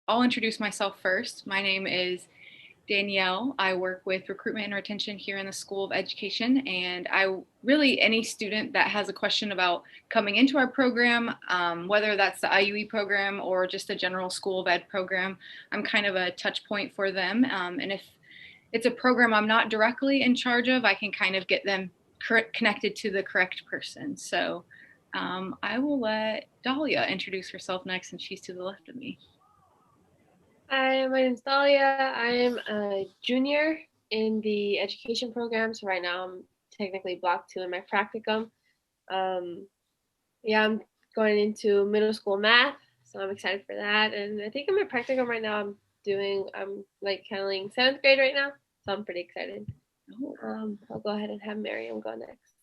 I'll introduce myself first. My name is Danielle. I work with recruitment and retention here in the School of Education, and any student that has a question about coming into our program, whether that's the IUE program or just a general School of Ed program, I'm kind of a touch point for them. And if it's a program I'm not directly in charge of, I can kind of get them connected to the correct person. So I will let Dalia introduce herself next, and she's to the left of me. Hi, my name's Dalia. I'm a junior in the education program. So right now I'm technically block 2 in my practicum. I'm going into middle school math, so I'm excited for that. And I think in my practicum right now I'm like handling 7th grade right now, so I'm pretty excited. I'll go ahead and have Miriam go next.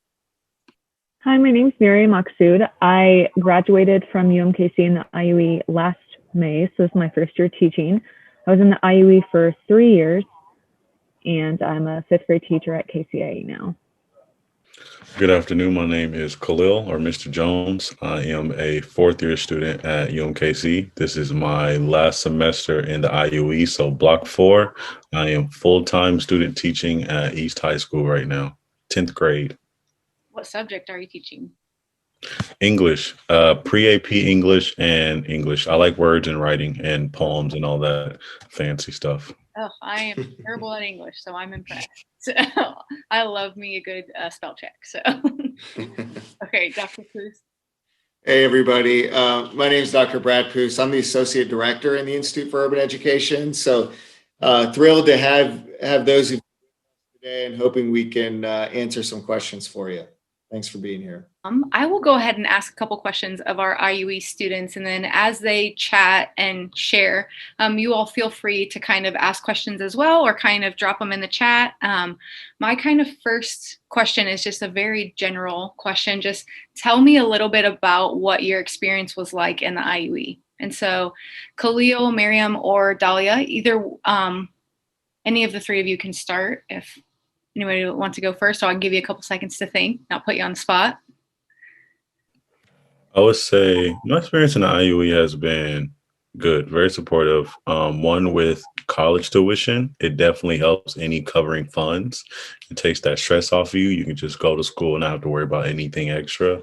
Hi, my name's Miriam Maqsood. I graduated from UMKC in the IUE last May, so this is my first year teaching. I was in the IUE for 3 years, and I'm a 5th grade teacher at KCA now. Good afternoon. My name is Khalil, or Mr. Jones. I am a 4th year student at UMKC. This is my last semester in the IUE, so block 4. I am full-time student teaching at East High School right now, 10th grade. What subject are you teaching? English, pre-AP English and English. I like words and writing and poems and all that fancy stuff. Oh, I am terrible at English, so I'm impressed. So, I love me a good spell check. So, okay, Dr. Poos. Hey, everybody. My name is Dr. Brad Poos. I'm the Associate Director in the Institute for Urban Education. So thrilled to have those of you today and hoping we can answer some questions for you. Thanks for being here. I will go ahead and ask a couple questions of our IUE students, and then as they chat and share, you all feel free to kind of ask questions as well, or kind of drop them in the chat. My kind of first question is just a very general question. Just tell me a little bit about what your experience was like in the IUE. And so Khalil, Miriam, or Dalia, either any of the three of you can start if anybody wants to go first, so I'll give you a couple seconds to think, not put you on the spot. I would say my experience in the IUE has been good, very supportive. One with college tuition, it definitely helps any covering funds. It takes that stress off of you. You can just go to school and not have to worry about anything extra.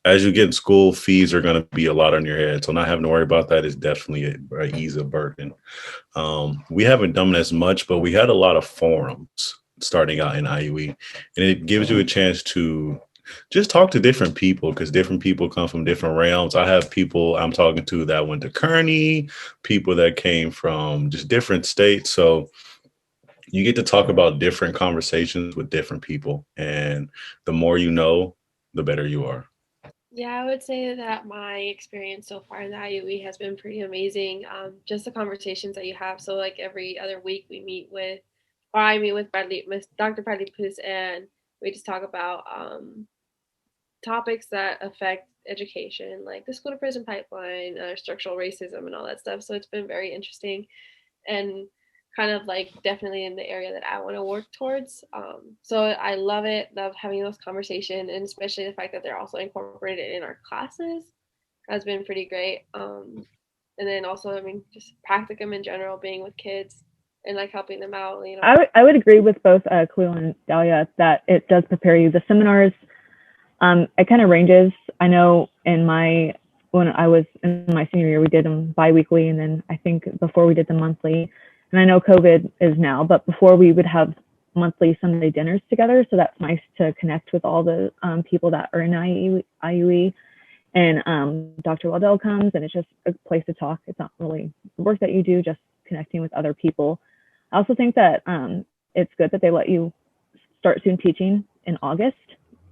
As you get in school, fees are going to be a lot on your head. So not having to worry about that is definitely an ease of burden. We haven't done as much, but we had a lot of forums starting out in IUE, and it gives you a chance to just talk to different people, because different people come from different realms. I have people I'm talking to that went to Kearney, people that came from just different states. So you get to talk about different conversations with different people, and the more you know, the better you are. Yeah, I would say that my experience so far in the IUE has been pretty amazing. Just the conversations that you have. So like every other week I meet with Dr. Bradley Poos, and we just talk about topics that affect education, like the school to prison pipeline, structural racism, and all that stuff. So it's been very interesting and kind of like definitely in the area that I want to work towards. So I love having those conversations, and especially the fact that they're also incorporated in our classes has been pretty great. And then also, I mean, just practicum in general, being with kids and like helping them out, you know. I would agree with both Khalil and Dalia that it does prepare you. The seminars, it kind of ranges. I know when I was in my senior year, we did them bi-weekly, and then I think before we did them monthly. And I know COVID is now, but before we would have monthly Sunday dinners together. So that's nice to connect with all the people that are in IUE. And Dr. Waddell comes, and it's just a place to talk. It's not really the work that you do, just connecting with other people. I also think that it's good that they let you start student teaching in August,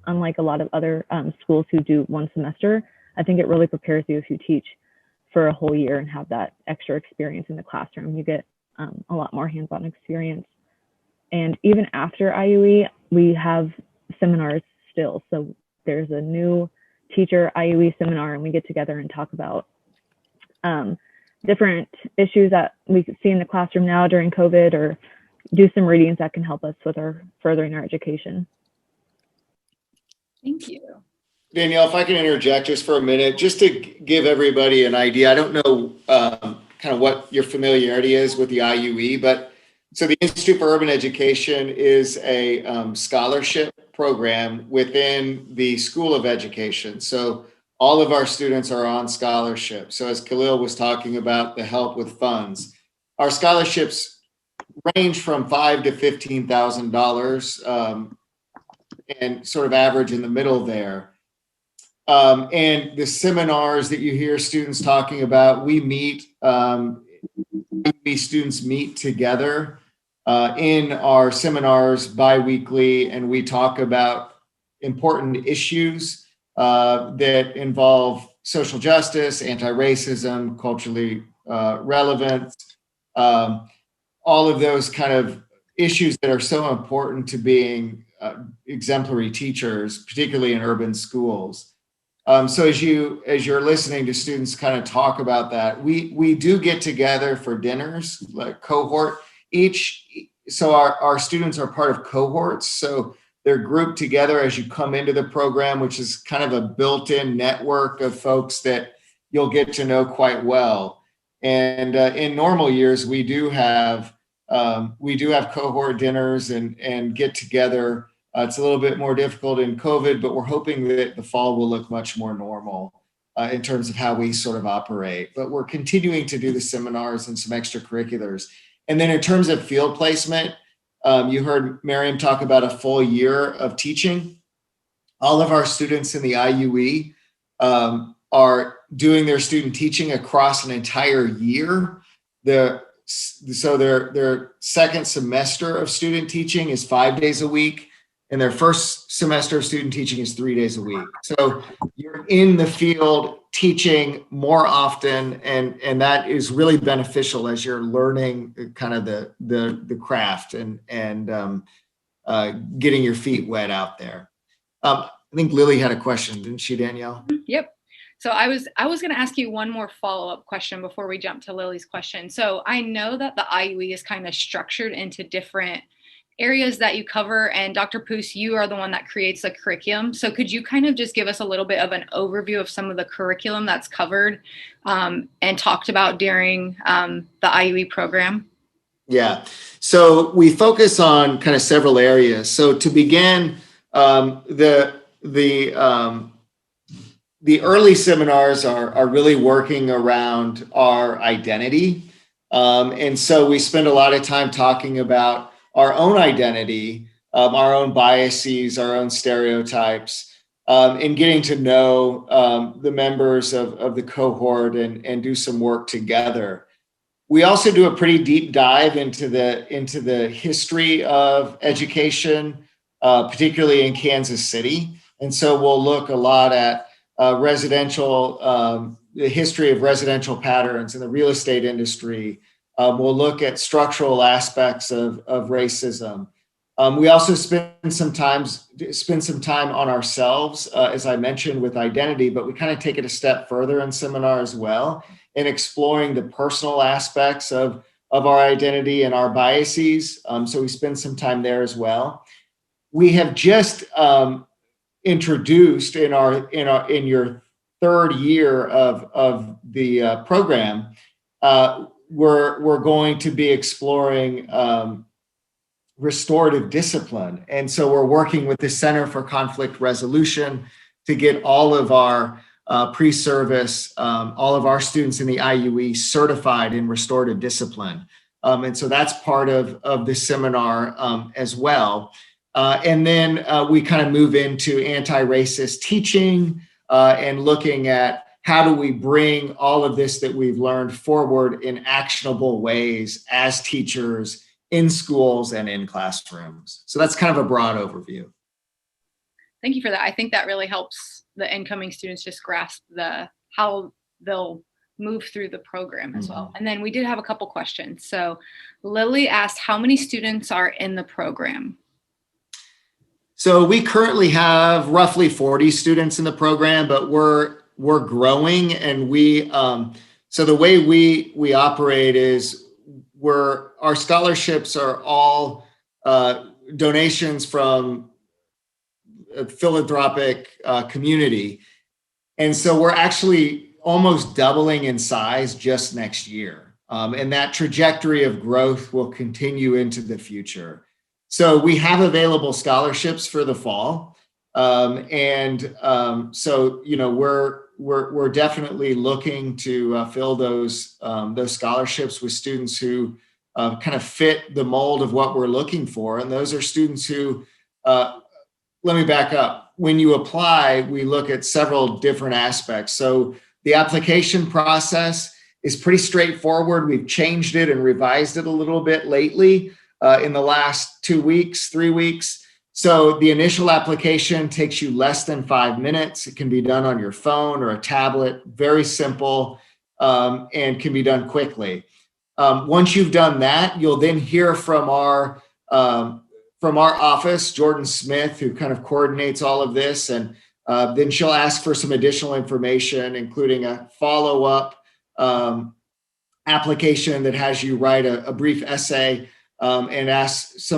unlike a lot of other schools who do one semester. I think it really prepares you if you teach for a whole year and have that extra experience in the classroom. You get a lot more hands-on experience. And even after IUE, we have seminars still. So there's a new teacher IUE seminar, and we get together and talk about different issues that we see in the classroom now during COVID, or do some readings that can help us with furthering our education. Thank you. Danielle, if I can interject just for a minute, just to give everybody an idea. I don't know kind of what your familiarity is with the IUE, but so the Institute for Urban Education is a scholarship program within the School of Education. So all of our students are on scholarship. So as Khalil was talking about the help with funds, our scholarships range from $5,000 to $15,000 and sort of average in the middle there. And the seminars that you hear students talking about, students meet together in our seminars bi-weekly, and we talk about important issues that involve social justice, anti-racism, culturally relevant, all of those kind of issues that are so important to being exemplary teachers, particularly in urban schools. So as you're listening to students kind of talk about that, we do get together for dinners, like cohort. So our students are part of cohorts. So they're grouped together as you come into the program, which is kind of a built-in network of folks that you'll get to know quite well. And in normal years, we do have cohort dinners and get together. It's a little bit more difficult in COVID, but we're hoping that the fall will look much more normal in terms of how we sort of operate. But we're continuing to do the seminars and some extracurriculars. And then in terms of field placement, you heard Miriam talk about a full year of teaching. All of our students in the IUE are doing their student teaching across an entire year. So their second semester of student teaching is 5 days a week, and their first semester of student teaching is 3 days a week. So you're in the field teaching more often, and that is really beneficial as you're learning kind of the craft and getting your feet wet out there. I think Lily had a question, didn't she, Danielle? Yep. So I was going to ask you one more follow-up question before we jump to Lily's question. So I know that the IUE is kind of structured into different areas that you cover, and Dr. Poos, you are the one that creates the curriculum. So could you kind of just give us a little bit of an overview of some of the curriculum that's covered and talked about during the IUE program? Yeah, so we focus on kind of several areas. So to begin, the early seminars are really working around our identity. And so we spend a lot of time talking about our own identity, our own biases, our own stereotypes, and getting to know the members of the cohort and do some work together. We also do a pretty deep dive into the history of education, particularly in Kansas City. And so we'll look a lot at the history of residential patterns in the real estate industry. We'll look at structural aspects of racism. We also spend some time on ourselves, as I mentioned, with identity, but we kind of take it a step further in seminar as well, in exploring the personal aspects of our identity and our biases. So we spend some time there as well. We have just introduced in your third year of the program, we're going to be exploring restorative discipline. And so we're working with the Center for Conflict Resolution to get all of our pre-service, all of our students in the IUE certified in restorative discipline. And so that's part of the seminar as well. And then we kind of move into anti-racist teaching and looking at how do we bring all of this that we've learned forward in actionable ways as teachers in schools and in classrooms. So that's kind of a broad overview. Thank you for that. I think that really helps the incoming students just grasp how they'll move through the program as well. And then we did have a couple questions. So Lily asked, how many students are in the program? So we currently have roughly 40 students in the program, but we're growing, and so the way we operate is our scholarships are all donations from a philanthropic community. And so we're actually almost doubling in size just next year. And that trajectory of growth will continue into the future. So we have available scholarships for the fall. So, you know, we're definitely looking to fill those scholarships with students who kind of fit the mold of what we're looking for. And those are students who, let me back up. When you apply, we look at several different aspects. So the application process is pretty straightforward. We've changed it and revised it a little bit lately in the last 2 weeks, 3 weeks. So the initial application takes you less than 5 minutes. It can be done on your phone or a tablet, very simple, and can be done quickly. Once you've done that, you'll then hear from our office, Jordan Smith, who kind of coordinates all of this. And then she'll ask for some additional information, including a follow-up application that has you write a brief essay and ask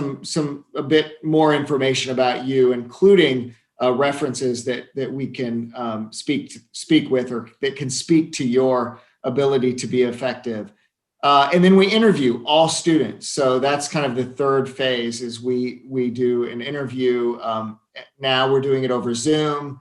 a bit more information about you, including references that we can speak with, or that can speak to your ability to be effective. And then we interview all students. So that's kind of the third phase, is we do an interview. Now we're doing it over Zoom.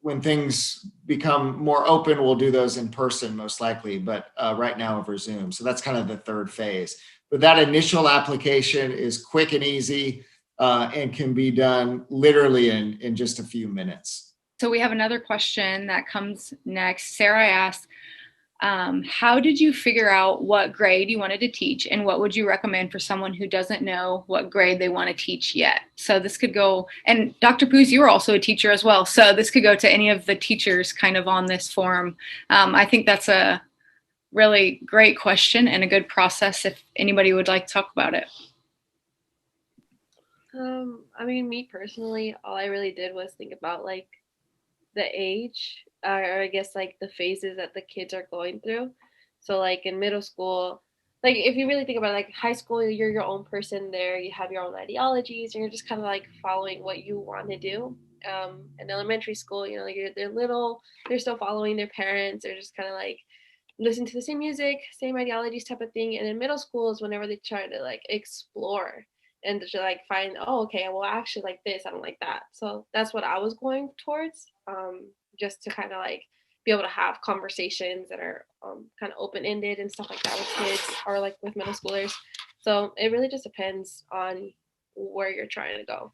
When things become more open, we'll do those in person most likely, but right now over Zoom. So that's kind of the third phase. But that initial application is quick and easy and can be done literally in just a few minutes. So we have another question that comes next. Sarah asks, how did you figure out what grade you wanted to teach, and what would you recommend for someone who doesn't know what grade they want to teach yet? So this could go, and Dr. Poos, you were also a teacher as well, so this could go to any of the teachers kind of on this forum. I think that's a really great question and a good process if anybody would like to talk about it. I mean, me personally, all I really did was think about like the age, or I guess like the phases that the kids are going through. So like in middle school, like if you really think about it, like high school, you're your own person there, you have your own ideologies, and you're just kind of like following what you want to do. In elementary school, you know, they're little, they're still following their parents, they're just kind of like listen to the same music, same ideologies type of thing. And in middle school is whenever they try to like explore and to like find, oh, okay, well, I actually like this, I don't like that. So that's what I was going towards, just to kind of like be able to have conversations that are kind of open-ended and stuff like that with kids, or like with middle schoolers. So it really just depends on where you're trying to go,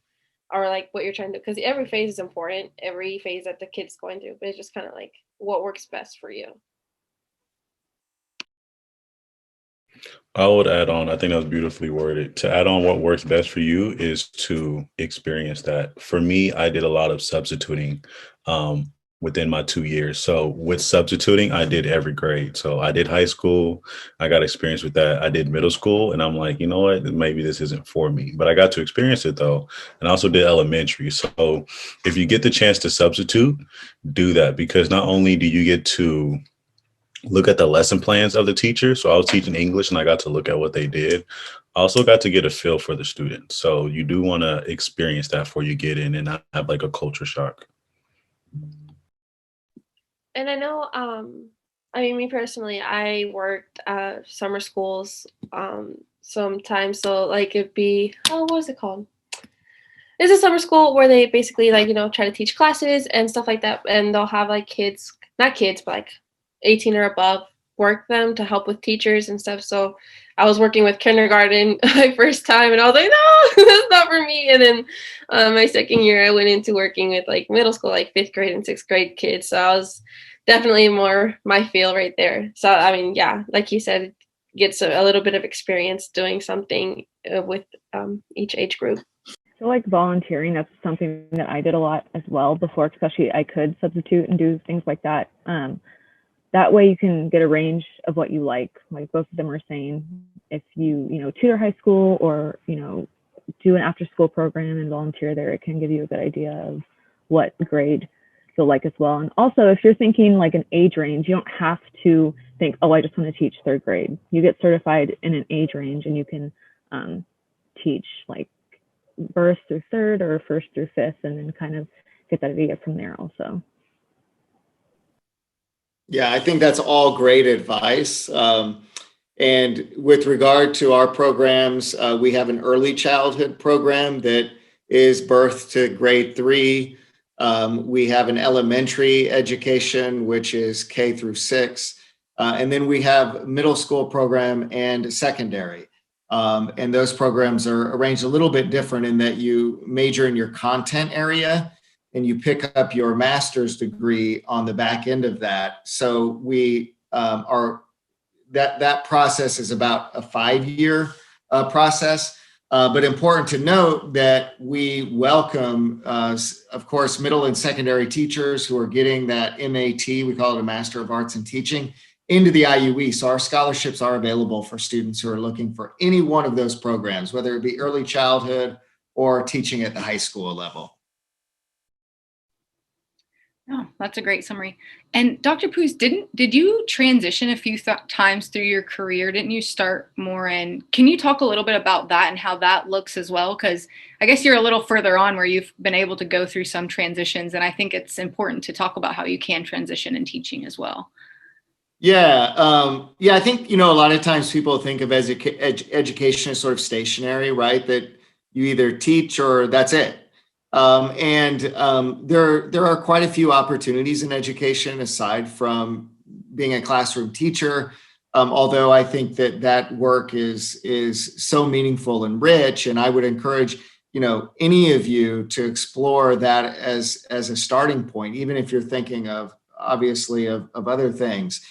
or like what you're trying to do, because every phase is important, every phase that the kid's going through, but it's just kind of like what works best for you. I would add on, I think that was beautifully worded. To add on, what works best for you is to experience that. For me, I did a lot of substituting within my 2 years. So with substituting, I did every grade. So I did high school, I got experience with that. I did middle school, and I'm like, you know what, maybe this isn't for me, but I got to experience it though. And I also did elementary. So if you get the chance to substitute, do that, because not only do you get to look at the lesson plans of the teacher. So I was teaching English and I got to look at what they did. I also got to get a feel for the students. So you do want to experience that before you get in and not have like a culture shock. And I know, I mean, me personally, I worked summer schools sometimes. So like it'd be, oh, what was it called? It's a summer school where they basically like, you know, try to teach classes and stuff like that. And they'll have like kids, not kids, but like 18 or above, work them to help with teachers and stuff. So I was working with kindergarten my first time, and I was like, no, that's not for me. And then my second year, I went into working with like middle school, like 5th grade and 6th grade kids. So I was definitely more my feel right there. So, I mean, yeah, like you said, gets a little bit of experience doing something with each age group. So like volunteering, that's something that I did a lot as well before, especially I could substitute and do things like that. That way you can get a range of what you like both of them are saying. If you tutor high school, or, do an after school program and volunteer there, it can give you a good idea of what grade you'll like as well. And also, if you're thinking like an age range, you don't have to think, oh, I just want to teach 3rd grade. You get certified in an age range and you can teach like 1st through 3rd or 1st through 5th, and then kind of get that idea from there also. Yeah, I think that's all great advice. And with regard to our programs, we have an early childhood program that is birth to grade 3. We have an elementary education, which is K through 6. And then we have middle school program and secondary. And those programs are arranged a little bit different in that you major in your content area and you pick up your master's degree on the back end of that. So we are that process is about a 5-year process. But important to note that we welcome, of course, middle and secondary teachers who are getting that MAT, we call it a Master of Arts in Teaching, into the IUE. So our scholarships are available for students who are looking for any one of those programs, whether it be early childhood or teaching at the high school level. Oh, that's a great summary. And Dr. Poos, did you transition a few times through your career? Didn't you start more in? Can you talk a little bit about that and how that looks as well? Because I guess you're a little further on where you've been able to go through some transitions, and I think it's important to talk about how you can transition in teaching as well. Yeah, I think a lot of times people think of education as sort of stationary, right? That you either teach or that's it. There are quite a few opportunities in education aside from being a classroom teacher. Although I think that work is so meaningful and rich, and I would encourage any of you to explore that as a starting point, even if you're thinking of obviously of other things.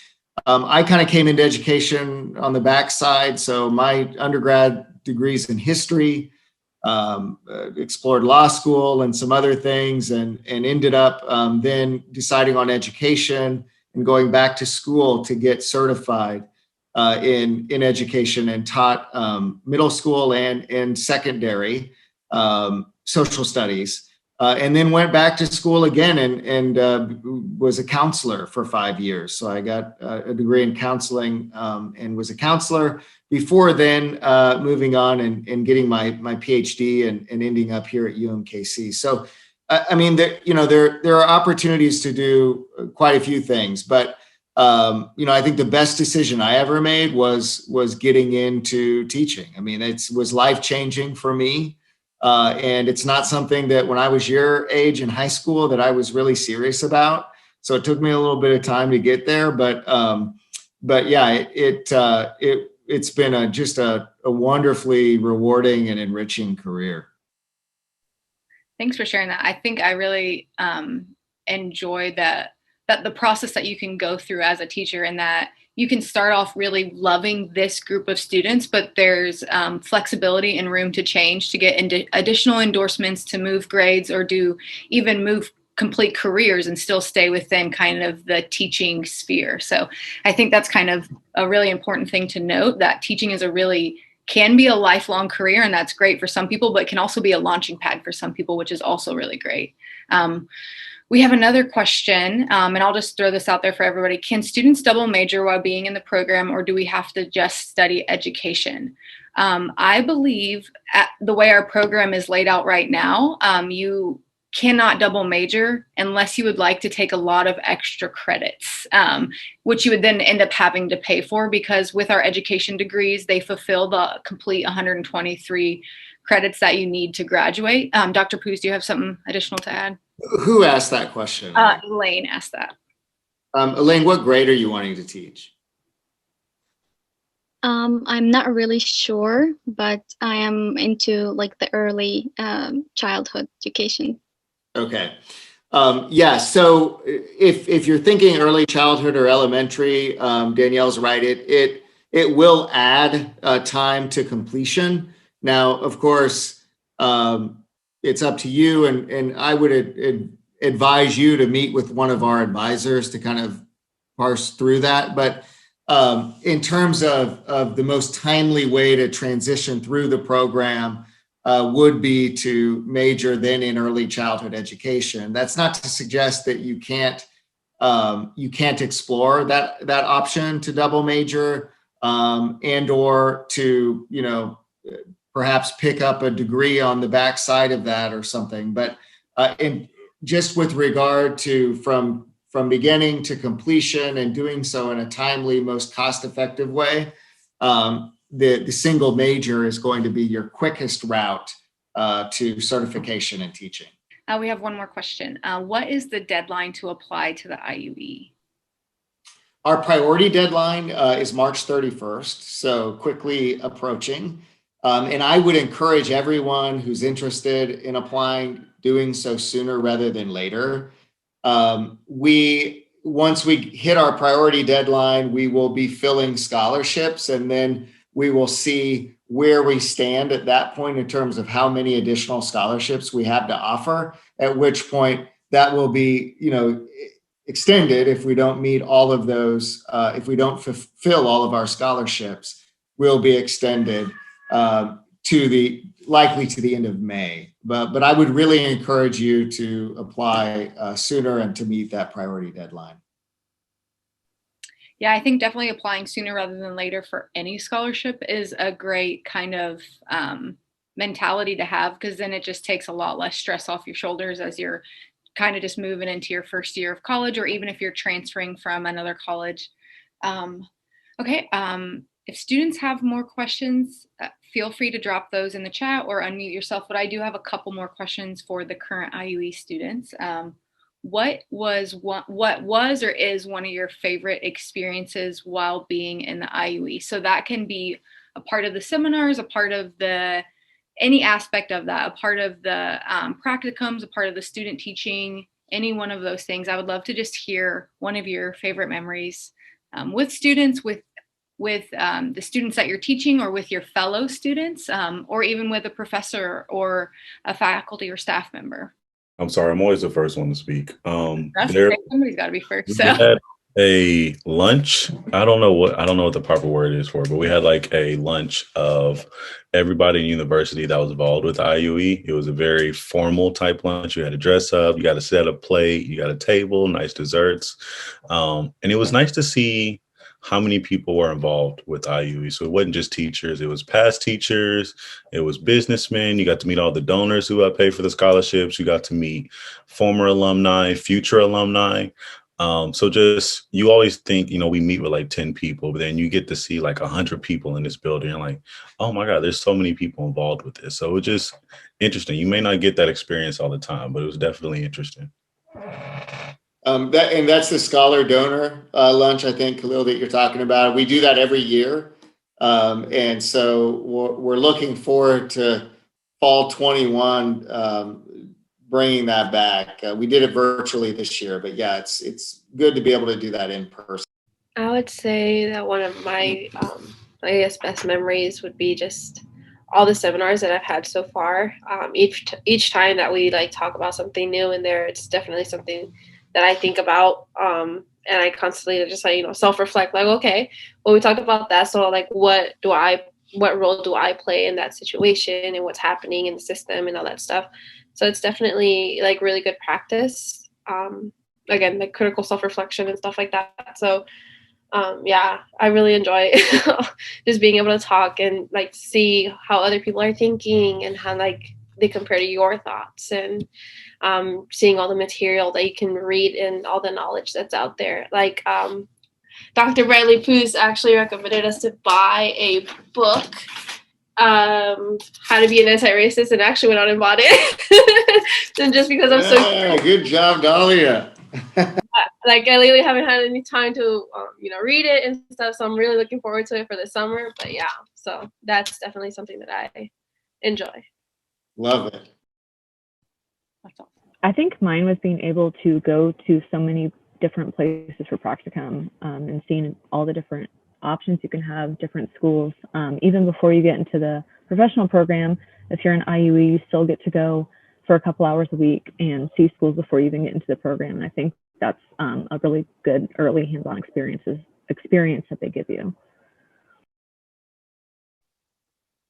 I kind of came into education on the backside, so my undergrad degrees in history. Explored law school and some other things and ended up then deciding on education and going back to school to get certified in education, and taught middle school and secondary social studies, and then went back to school again and was a counselor for 5 years. So I got a degree in counseling and was a counselor before then moving on and getting my PhD and ending up here at UMKC. So, I mean, there are opportunities to do quite a few things, but I think the best decision I ever made was getting into teaching. I mean, it was life-changing for me. And it's not something that when I was your age in high school that I was really serious about. So it took me a little bit of time to get there, but yeah, it's been just a wonderfully rewarding and enriching career. Thanks for sharing that. I think I really enjoy that the process that you can go through as a teacher, and that you can start off really loving this group of students, but there's flexibility and room to change, to get additional endorsements, to move grades, or even move complete careers and still stay within kind of the teaching sphere. So I think that's kind of a really important thing to note, that teaching can be a lifelong career, and that's great for some people, but can also be a launching pad for some people, which is also really great. We have another question, and I'll just throw this out there for everybody. Can students double major while being in the program, or do we have to just study education? I believe the way our program is laid out right now, you cannot double major unless you would like to take a lot of extra credits, which you would then end up having to pay for, because with our education degrees, they fulfill the complete 123 credits that you need to graduate. Dr. Poos, do you have something additional to add? Who asked that question? Elaine asked that. Elaine, what grade are you wanting to teach? I'm not really sure, but I am into like the early childhood education. Okay. Yeah. So if you're thinking early childhood or elementary, Danielle's right. It will add time to completion. Now, of course, it's up to you, and I would advise you to meet with one of our advisors to kind of parse through that. But in terms of the most timely way to transition through the program would be to major then in early childhood education. That's not to suggest that you can't explore that option to double major and or to perhaps pick up a degree on the backside of that or something. But just with regard to from from beginning to completion and doing so in a timely, most cost-effective way, the single major is going to be your quickest route to certification and teaching. We have one more question. What is the deadline to apply to the IUE? Our priority deadline is March 31st, so quickly approaching. And I would encourage everyone who's interested in applying, doing so sooner rather than later. Once we hit our priority deadline, we will be filling scholarships, and then we will see where we stand at that point in terms of how many additional scholarships we have to offer, at which point that will be, extended if we don't meet all of those, if we don't fulfill all of our scholarships, will be extended likely to the end of May. But I would really encourage you to apply sooner and to meet that priority deadline. Yeah, I think definitely applying sooner rather than later for any scholarship is a great kind of mentality to have, because then it just takes a lot less stress off your shoulders as you're kind of just moving into your first year of college, or even if you're transferring from another college. Okay, if students have more questions, feel free to drop those in the chat or unmute yourself, but I do have a couple more questions for the current IUE students. What was or is one of your favorite experiences while being in the IUE? So that can be a part of the seminars, a part of any aspect of that, a part of the practicums, a part of the student teaching, any one of those things. I would love to just hear one of your favorite memories with students, with the students that you're teaching, or with your fellow students, or even with a professor or a faculty or staff member. I'm sorry, I'm always the first one to speak. That's okay. Somebody's got to be first. So. We had a lunch. I don't know what the proper word is for it, but we had like a lunch of everybody in university that was involved with IUE. It was a very formal type lunch. You had to dress up, you got to set a plate, you got a table, nice desserts. And it was nice to see how many people were involved with IUE. So it wasn't just teachers, it was past teachers, it was businessmen. You got to meet all the donors who pay for the scholarships. You got to meet former alumni, future alumni. So just, you always think, we meet with like 10 people, but then you get to see like 100 people in this building. You're like, oh my God, there's so many people involved with this. So it's just interesting. You may not get that experience all the time, but it was definitely interesting. That's the scholar donor lunch, I think, Khalil, that you're talking about. We do that every year. And so we're looking forward to fall 21, bringing that back. We did it virtually this year, but yeah, it's good to be able to do that in person. I would say that one of my, best memories would be just all the seminars that I've had so far. Each time that we talk about something new in there, it's definitely something that I think about, and I constantly just self-reflect, okay, well, we talked about that, so what role do I play in that situation, and what's happening in the system and all that stuff. So it's definitely really good practice. Again, critical self-reflection and stuff like that. So I really enjoy just being able to talk and see how other people are thinking and how they compare to your thoughts, and seeing all the material that you can read and all the knowledge that's out there. Dr. Bradley Poos actually recommended us to buy a book, How to Be an Anti-Racist, and actually went out and bought it. And just because I'm so good job, Dalia. I literally haven't had any time to read it and stuff, so I'm really looking forward to it for the summer. But yeah, so that's definitely something that I enjoy. Love it. That's awesome. I think mine was being able to go to so many different places for practicum, and seeing all the different options you can have, different schools. Even before you get into the professional program, if you're an IUE, you still get to go for a couple hours a week and see schools before you even get into the program. And I think that's a really good early hands-on experience that they give you.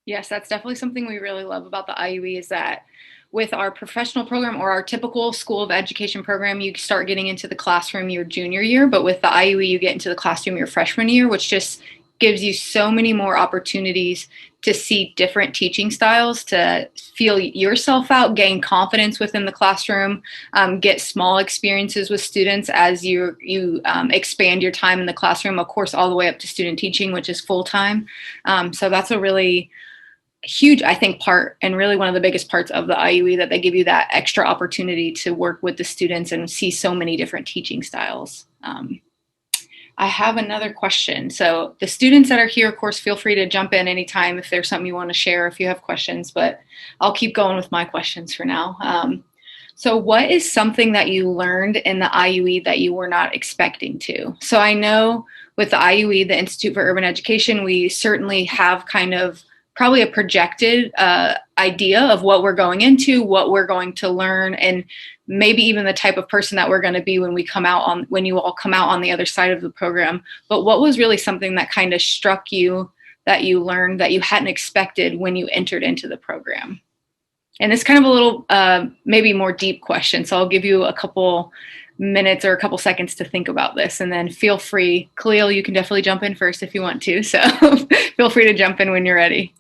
Yes, that's definitely something we really love about the IUE, is that with our professional program or our typical school of education program, you start getting into the classroom your junior year, but with the IUE, you get into the classroom your freshman year, which just gives you so many more opportunities to see different teaching styles, to feel yourself out, gain confidence within the classroom, get small experiences with students as you expand your time in the classroom, of course, all the way up to student teaching, which is full time. So that's a really huge, I think, part, and really one of the biggest parts of the IUE, that they give you that extra opportunity to work with the students and see so many different teaching styles. I have another question. So the students that are here, of course, feel free to jump in anytime if there's something you want to share, if you have questions, but I'll keep going with my questions for now. So what is something that you learned in the IUE that you were not expecting to? So I know with the IUE, the Institute for Urban Education, we certainly have kind of probably a projected idea of what we're going into, what we're going to learn, and maybe even the type of person that we're going to be when you all come out on the other side of the program. But what was really something that kind of struck you, that you learned that you hadn't expected when you entered into the program? And it's kind of a little, maybe more deep question. So I'll give you a couple minutes or a couple seconds to think about this, and then feel free. Khalil, you can definitely jump in first if you want to. So feel free to jump in when you're ready.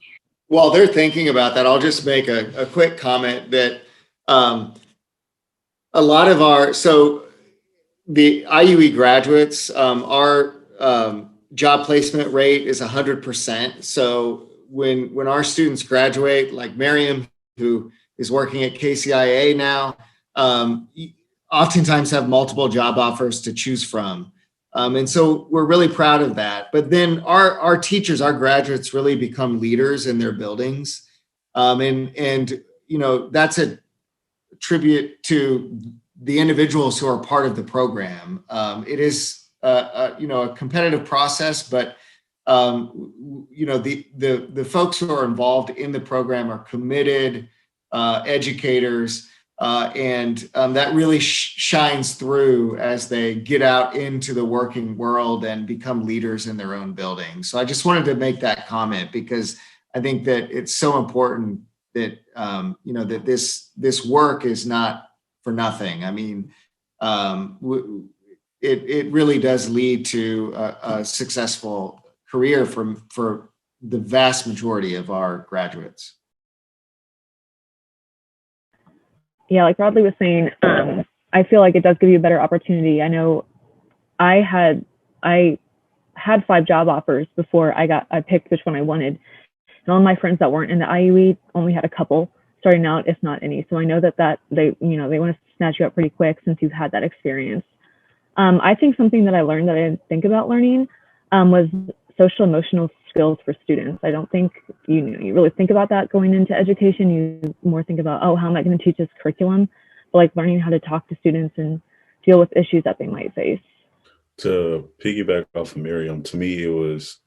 While they're thinking about that, I'll just make a quick comment that a lot of so the IUE graduates, our job placement rate is 100%. So when our students graduate, like Miriam, who is working at KCIA now, oftentimes have multiple job offers to choose from. And so we're really proud of that. But then our teachers, our graduates, really become leaders in their buildings. And you know, that's a tribute to the individuals who are part of the program. It is you know, a competitive process, but you know, the folks who are involved in the program are committed educators. And that really shines through as they get out into the working world and become leaders in their own building. So I just wanted to make that comment because I think that it's so important that you know, that this work is not for nothing. I mean, it really does lead to a successful career for the vast majority of our graduates. Yeah, like Rodley was saying, I feel like it does give you a better opportunity. I know I had 5 job offers before I picked which one I wanted. And all my friends that weren't in the IUE only had a couple starting out, if not any. So I know that they want to snatch you up pretty quick since you've had that experience. I think something that I learned that I didn't think about learning was social emotional skills for students. I don't think you really think about that going into education. You more think about, oh, how am I going to teach this curriculum? But like learning how to talk to students and deal with issues that they might face. To piggyback off of Miriam, to me, it was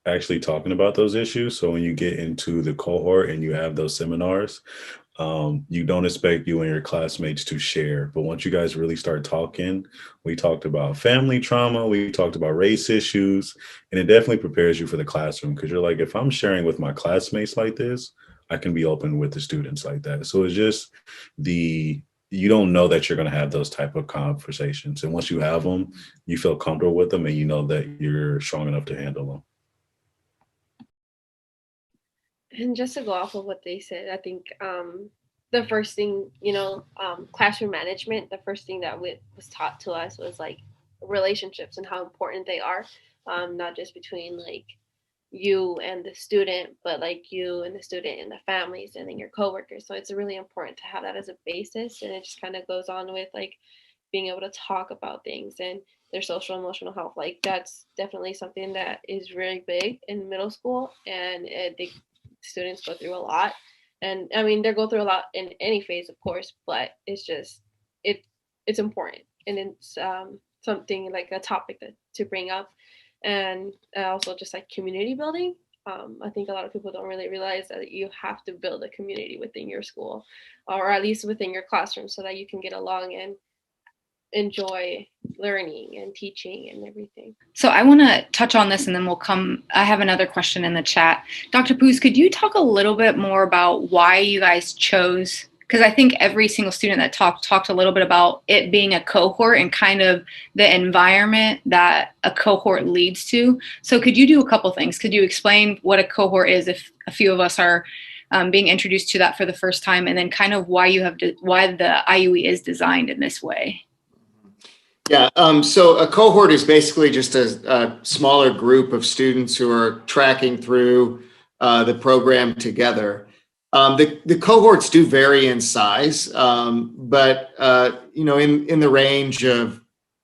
actually talking about those issues. So when you get into the cohort and you have those seminars, you don't expect you and your classmates to share. But once you guys really start talking, we talked about family trauma, we talked about race issues, and it definitely prepares you for the classroom because you're like, if I'm sharing with my classmates like this, I can be open with the students like that. So it's just you don't know that you're going to have those type of conversations. And once you have them, you feel comfortable with them and you know that you're strong enough to handle them. And just to go off of what they said, I think the first thing, you know, classroom management, the first thing that was taught to us was like relationships and how important they are, not just between like you and the student, but like you and the student and the families and then your coworkers. So it's really important to have that as a basis. And it just kind of goes on with like being able to talk about things and their social emotional health. Like that's definitely something that is really big in middle school, and students go through a lot. And I mean, they go through a lot in any phase, of course, but it's just, it's important. And it's something like a topic to bring up. And also just like community building. I think a lot of people don't really realize that you have to build a community within your school, or at least within your classroom, so that you can get along and enjoy learning and teaching and everything. So I want to touch on this and then I have another question in the chat. Dr. Poos, could you talk a little bit more about why you guys chose because I think every single student that talked a little bit about it being a cohort and kind of the environment that a cohort leads to. So could you do a couple things? Could you explain what a cohort is if a few of us are being introduced to that for the first time, and then kind of why the IUE is designed in this way? Yeah, so a cohort is basically just a smaller group of students who are tracking through the program together. The cohorts do vary in size, but in the range of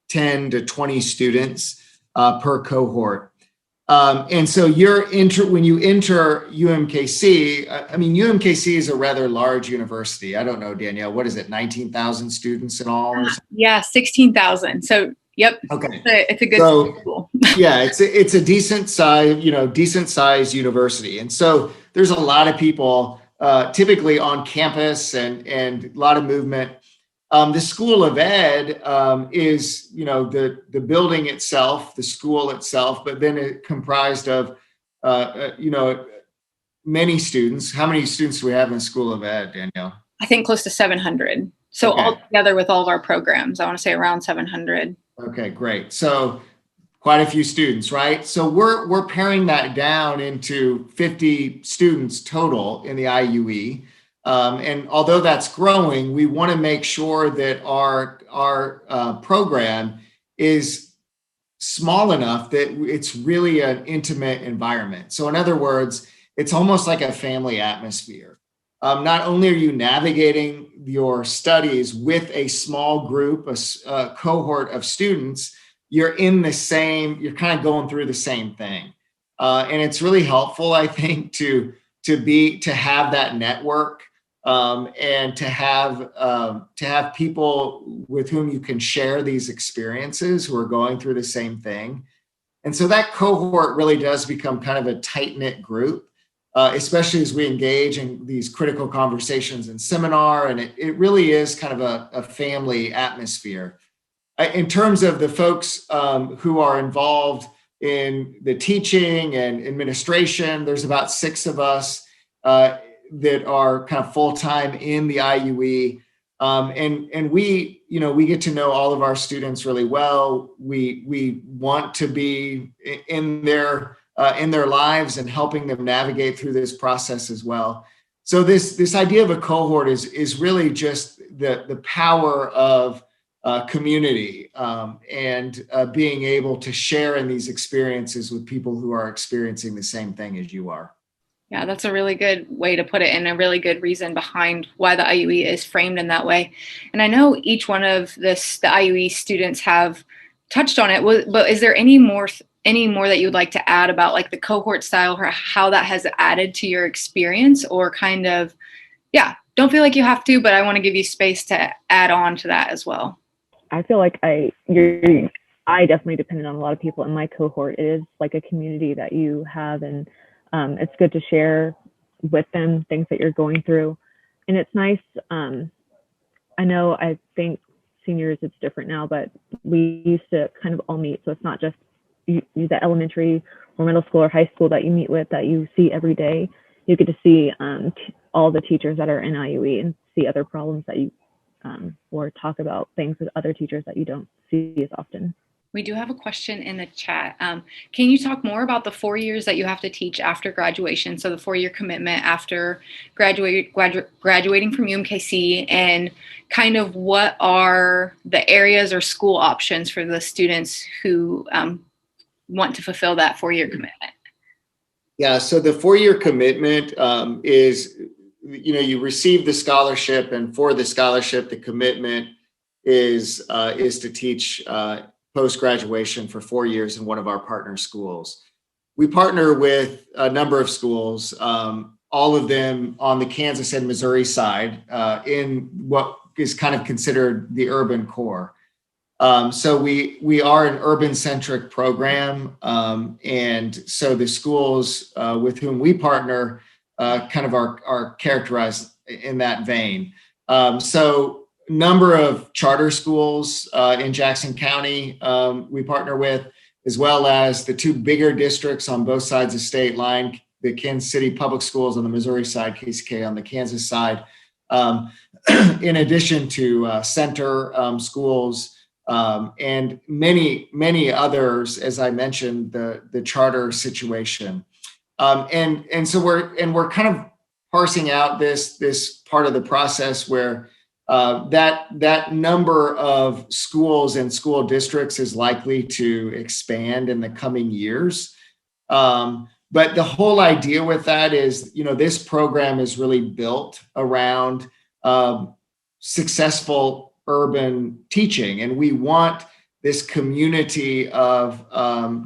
10 to 20 students per cohort. And so when you enter UMKC, I mean, UMKC is a rather large university. I don't know, Danielle, what is it, 19,000 students in all? Yeah, 16,000. So, yep. Okay. It's a good school. Yeah, it's a decent size university. And so there's a lot of people typically on campus and a lot of movement. The School of Ed is, the building itself, the school itself, but then it comprised of, many students. How many students do we have in the School of Ed, Danielle? I think close to 700. So okay. All together with all of our programs, I want to say around 700. Okay, great. So quite a few students, right? So we're paring that down into 50 students total in the IUE. And although that's growing, we want to make sure that our program is small enough that it's really an intimate environment. So in other words, it's almost like a family atmosphere. Not only are you navigating your studies with a small group, a cohort of students, you're kind of going through the same thing. And it's really helpful, I think, to have that network. And to have people with whom you can share these experiences who are going through the same thing. And so that cohort really does become kind of a tight-knit group, especially as we engage in these critical conversations in seminar. And it really is kind of a family atmosphere. In terms of the folks who are involved in the teaching and administration, there's about 6 of us that are kind of full-time in the IUE. And we get to know all of our students really well. We want to be in their lives and helping them navigate through this process as well. So this idea of a cohort is really just the power of community and being able to share in these experiences with people who are experiencing the same thing as you are. Yeah, that's a really good way to put it, and a really good reason behind why the IUE is framed in that way. And I know each one of the IUE students have touched on it, but is there any more that you would like to add about like the cohort style or how that has added to your experience, or kind of, don't feel like you have to, but I want to give you space to add on to that as well. I feel like I definitely depended on a lot of people in my cohort. It is like a community that you have, and it's good to share with them things that you're going through. And it's nice. I think seniors, it's different now, but we used to kind of all meet. So it's not just the elementary or middle school or high school that you meet with that you see every day. You get to see all the teachers that are in IUE and see other problems that you, or talk about things with other teachers that you don't see as often. We do have a question in the chat. Can you talk more about the 4 years that you have to teach after graduation? So the 4-year commitment after graduating from UMKC, and kind of what are the areas or school options for the students who want to fulfill that 4-year commitment? Yeah, so the 4-year commitment is, you receive the scholarship, and for the scholarship, the commitment is to teach post-graduation for 4 years in one of our partner schools. We partner with a number of schools, all of them on the Kansas and Missouri side, in what is kind of considered the urban core. So we are an urban-centric program, and so the schools with whom we partner kind of are characterized in that vein. So number of charter schools in Jackson County we partner with, as well as the 2 bigger districts on both sides of state line, the Kansas City Public Schools on the Missouri side, KCK on the Kansas side. in addition to center schools and many others, as I mentioned, the charter situation. And so we're kind of parsing out this part of the process where that number of schools and school districts is likely to expand in the coming years. But the whole idea with that is, this program is really built around successful urban teaching. And we want this community of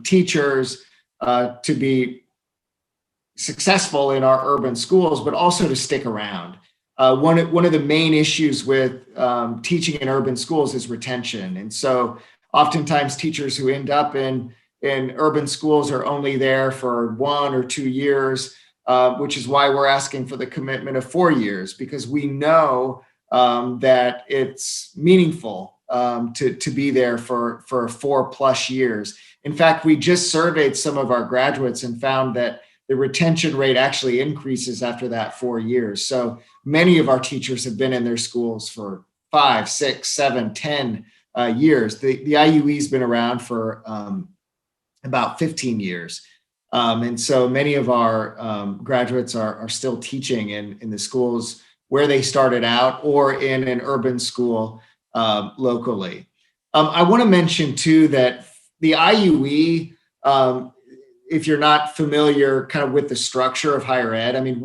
teachers to be successful in our urban schools, but also to stick around. One of the main issues with teaching in urban schools is retention. And so oftentimes teachers who end up in urban schools are only there for 1 or 2 years, which is why we're asking for the commitment of 4 years, because we know that it's meaningful to be there for 4+ years. In fact, we just surveyed some of our graduates and found that the retention rate actually increases after that 4 years. So many of our teachers have been in their schools for 5, 6, 7, 10 years. The IUE's been around for about 15 years. And so many of our graduates are still teaching in the schools where they started out or in an urban school locally. I want to mention too that the IUE, if you're not familiar kind of with the structure of higher ed, I mean,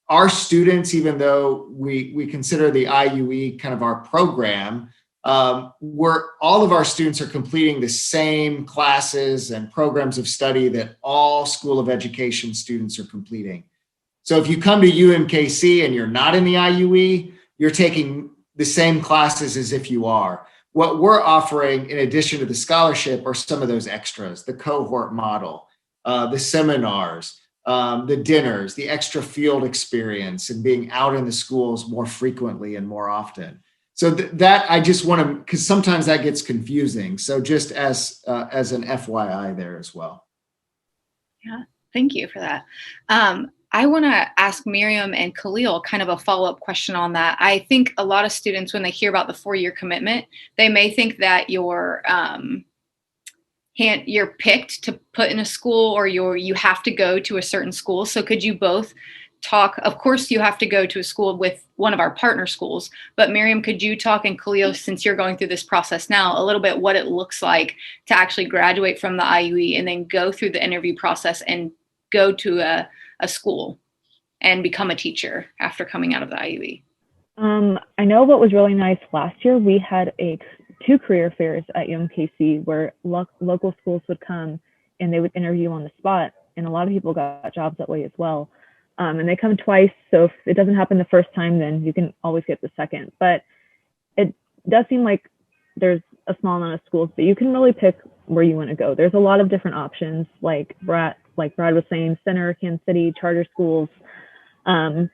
our students, even though we consider the IUE kind of our program, all of our students are completing the same classes and programs of study that all School of Education students are completing. So if you come to UMKC and you're not in the IUE, you're taking the same classes as if you are. What we're offering in addition to the scholarship are some of those extras, the cohort model, the seminars, the dinners, the extra field experience, and being out in the schools more frequently and more often. So that I just want to, because sometimes that gets confusing. So just as an FYI there as well. Yeah, thank you for that. I want to ask Miriam and Khalil kind of a follow-up question on that. I think a lot of students, when they hear about the 4-year commitment, they may think that you're picked to put in a school, or you have to go to a certain school. So could you both talk? Of course, you have to go to a school with one of our partner schools, but Miriam, could you talk, and Khalil, since you're going through this process now, a little bit what it looks like to actually graduate from the IUE and then go through the interview process and go to a school and become a teacher after coming out of the IUE? I know what was really nice last year, we had 2 career fairs at UMKC where local schools would come and they would interview on the spot, and a lot of people got jobs that way as well. And they come twice, so if it doesn't happen the first time, then you can always get the second. But it does seem like there's a small amount of schools, but you can really pick where you want to go. There's a lot of different options, like Brad was saying, Center, Kansas City, charter schools. And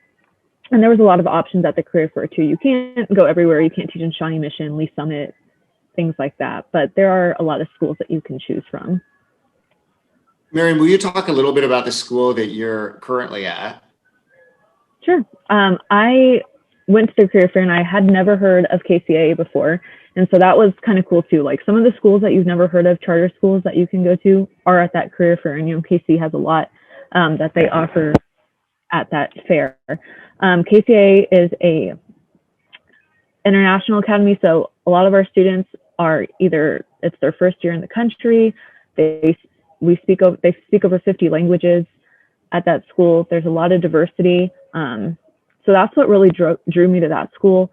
there was a lot of options at the career fair too. You can't go everywhere. You can't teach in Shawnee Mission, Lee Summit, things like that. But there are a lot of schools that you can choose from. Miriam, will you talk a little bit about the school that you're currently at? Sure. I went to the career fair and I had never heard of KCAA before. And so that was kind of cool too. Like some of the schools that you've never heard of, charter schools that you can go to, are at that career fair, and UMKC has a lot that they offer at that fair. KCAA is a international academy, so a lot of our students are either it's their first year in the country. They speak over 50 languages at that school. There's a lot of diversity. So that's what really drew me to that school.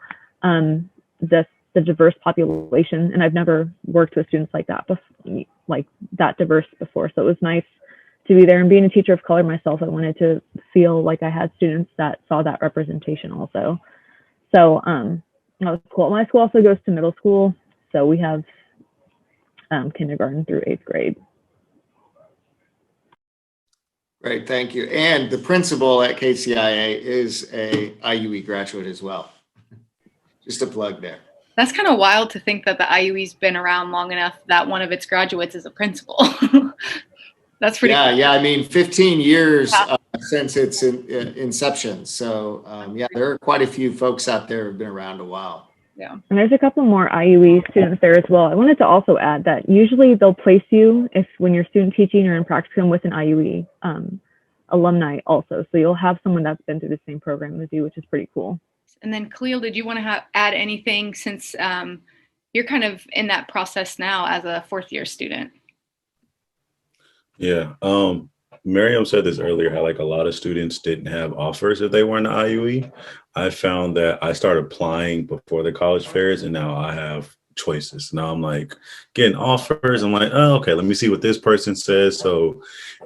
The diverse population, and I've never worked with students like that diverse before. So it was nice to be there, and being a teacher of color myself, I wanted to feel like I had students that saw that representation also. So that was cool. My school also goes to middle school, so we have kindergarten through 8th grade. Great, thank you. And the principal at KCIA is a IUE graduate as well. Just a plug there. That's kind of wild to think that the IUE's been around long enough that one of its graduates is a principal. That's pretty cool. Yeah. I mean, 15 years since its inception. So yeah, there are quite a few folks out there who've been around a while. Yeah. And there's a couple more IUE students there as well. I wanted to also add that usually they'll place you when you're student teaching or in practicum with an IUE alumni also. So you'll have someone that's been through the same program as you, which is pretty cool. And then Khalil, did you want to add anything since you're kind of in that process now as a fourth year student? Yeah. Miriam said this earlier, how like a lot of students didn't have offers if they weren't an IUE. I found that I started applying before the college fairs, and now I have choices. Now I'm like getting offers. I'm like, oh, okay, let me see what this person says. So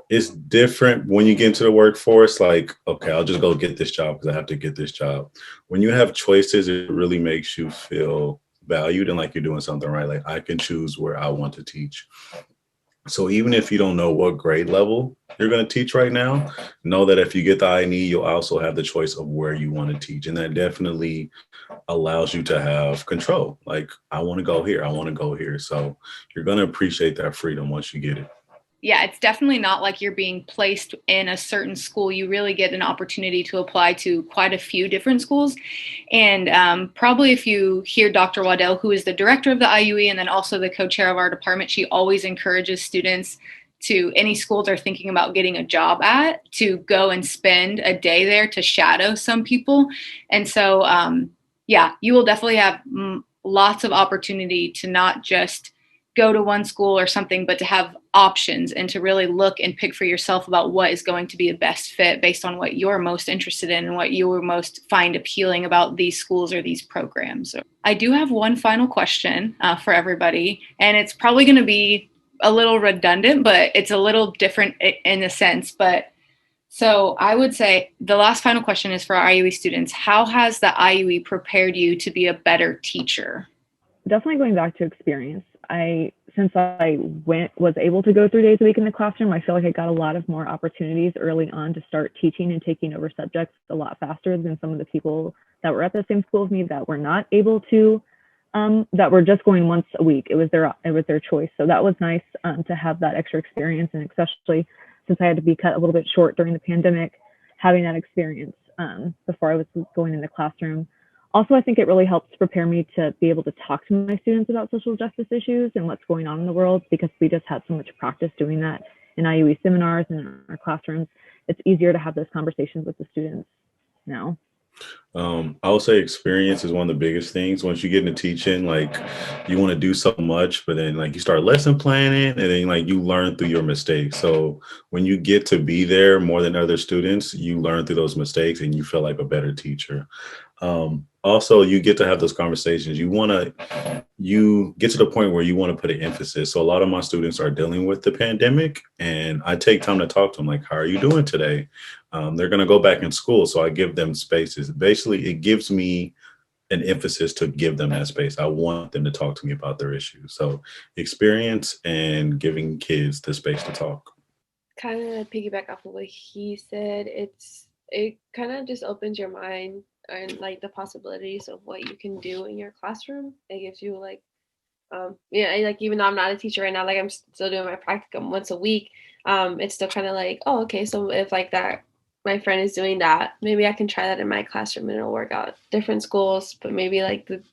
it's different when you get into the workforce. Like, okay, I'll just go get this job because I have to get this job. When you have choices, it really makes you feel valued and like you're doing something right. Like I can choose where I want to teach. So even if you don't know what grade level you're going to teach right now, know that if you get the INE, you'll also have the choice of where you want to teach. And that definitely allows you to have control. Like, I want to go here. I want to go here. So you're going to appreciate that freedom once you get it. Yeah, it's definitely not like you're being placed in a certain school. You really get an opportunity to apply to quite a few different schools. And probably if you hear Dr. Waddell, who is the director of the IUE and then also the co-chair of our department, she always encourages students to any school they're thinking about getting a job at to go and spend a day there to shadow some people. And so, yeah, you will definitely have lots of opportunity to not just go to one school or something, but to have options and to really look and pick for yourself about what is going to be the best fit based on what you're most interested in and what you will most find appealing about these schools or these programs. I do have one final question for everybody, and it's probably going to be a little redundant, but it's a little different in a sense. But so I would say the last final question is for our IUE students. How has the IUE prepared you to be a better teacher? Definitely going back to experience. Since I was able to go 3 days a week in the classroom, I feel like I got a lot of more opportunities early on to start teaching and taking over subjects a lot faster than some of the people that were at the same school as me that were not able to, that were just going once a week. It was their choice. So that was nice to have that extra experience, and especially since I had to be cut a little bit short during the pandemic, having that experience before I was going in the classroom. Also, I think it really helps prepare me to be able to talk to my students about social justice issues and what's going on in the world, because we just had so much practice doing that in IUE seminars and in our classrooms. It's easier to have those conversations with the students now. I would say experience is one of the biggest things. Once you get into teaching, like you want to do so much, but then like you start lesson planning and then like you learn through your mistakes. So when you get to be there more than other students, you learn through those mistakes and you feel like a better teacher. Also, you get to have those conversations. You get to the point where you want to put an emphasis. So a lot of my students are dealing with the pandemic, and I take time to talk to them, like, how are you doing today? They're going to go back in school. So I give them spaces. Basically, it gives me an emphasis to give them that space. I want them to talk to me about their issues. So experience and giving kids the space to talk. Kind of piggyback off of what he said, it kind of just opens your mind and like the possibilities of what you can do in your classroom. It gives you like, like even though I'm not a teacher right now, like I'm still doing my practicum once a week. It's still kind of like, oh, okay, so if like that, my friend is doing that, maybe I can try that in my classroom and it'll work out. Different schools, but maybe like the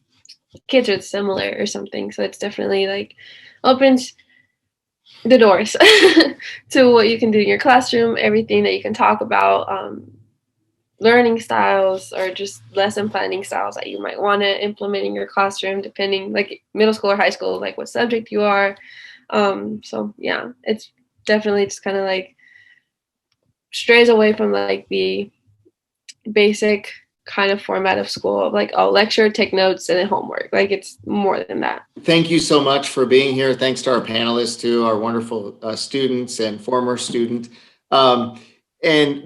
kids are similar or something. So it's definitely like opens the doors to what you can do in your classroom, everything that you can talk about, learning styles or just lesson planning styles that you might want to implement in your classroom, depending like middle school or high school, like what subject you are. So yeah, it's definitely just kind of like strays away from like the basic kind of format of school of like, oh, lecture, take notes, and then homework. Like it's more than that. Thank you so much for being here. Thanks to our panelists too, our wonderful students and former student. And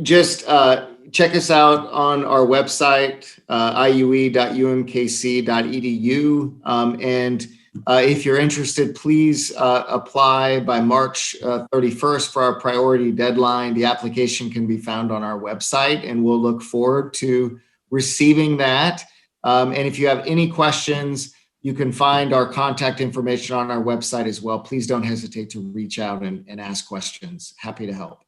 just check us out on our website, iue.umkc.edu. And if you're interested, please apply by March 31st for our priority deadline. The application can be found on our website, and we'll look forward to receiving that. And if you have any questions, You can find our contact information on our website as well. Please don't hesitate to reach out and ask questions. Happy to help.